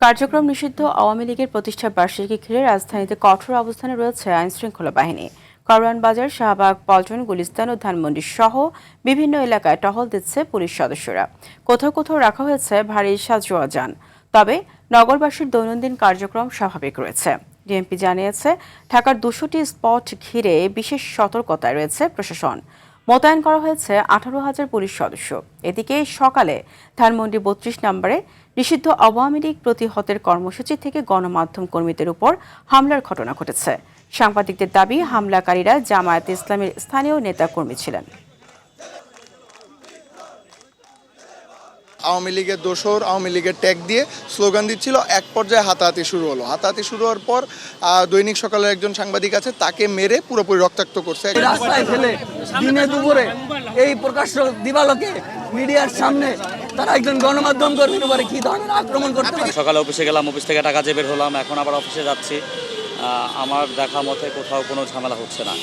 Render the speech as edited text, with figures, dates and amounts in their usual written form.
কার্যক্রম নিষিদ্ধ আওয়ামী লীগের প্রতিষ্ঠা বার্ষিকী ঘিরে রাজধানীতে কঠোর অবস্থানে রয়েছে আইনশৃঙ্খলা বাহিনী। কারওয়ান বাজার, শাহবাগ, পল্টন, গুলিস্তান ও ধানমন্ডি সহ বিভিন্ন এলাকায় টহল দিচ্ছে পুলিশ সদস্যরা। কোথাও কোথাও রাখা হয়েছে ভারী সাঁজোয়া যান। তবে নগরবাসীর দৈনন্দিন কার্যক্রম স্বাভাবিক রয়েছে। ডিএমপি জানিয়েছে, ঢাকার ২০০টি স্পট ঘিরে বিশেষ সতর্কতায় রয়েছে প্রশাসন। মোতায়েন করা হয়েছে ১৮,০০০ পুলিশ সদস্য। এদিকে সকালে ধানমন্ডি ৩২ নম্বরে নিষিদ্ধ আওয়ামী লীগ প্রতিহতের কর্মসূচি থেকে গণমাধ্যম কর্মীদের উপর হামলার ঘটনা ঘটেছে। সাংবাদিকদের দাবি, হামলাকারীরা জামায়াতে ইসলামের স্থানীয় নেতাকর্মী ছিলেন। আওয়ামী লীগের দোসর, আওয়ামী লীগের ট্যাগ দিয়ে স্লোগান দিচ্ছিল। এক পর্যায়ে হাতাহাতি শুরু হলো। হাতাহাতি শুরু হওয়ার পর দৈনিক সকালের একজন সাংবাদিক আছে, তাকে মেরে পুরোপুরি রক্তাক্ত করছে। রাস্তায় ফেলে দিনে দুপুরে এই প্রকাশ্য দিবালোকে মিডিয়ার সামনে তারা একজন গণমাধ্যম কর্মীর উপরে কি ধরনের আক্রমণ করতে পারে। সকালে অফিসে গেলাম, অফিস থেকে টাকা চেয়ে বের হলাম, এখন আবার অফিসে যাচ্ছি। আমার দেখা মতে কোথাও কোনো ঝামেলা হচ্ছে না।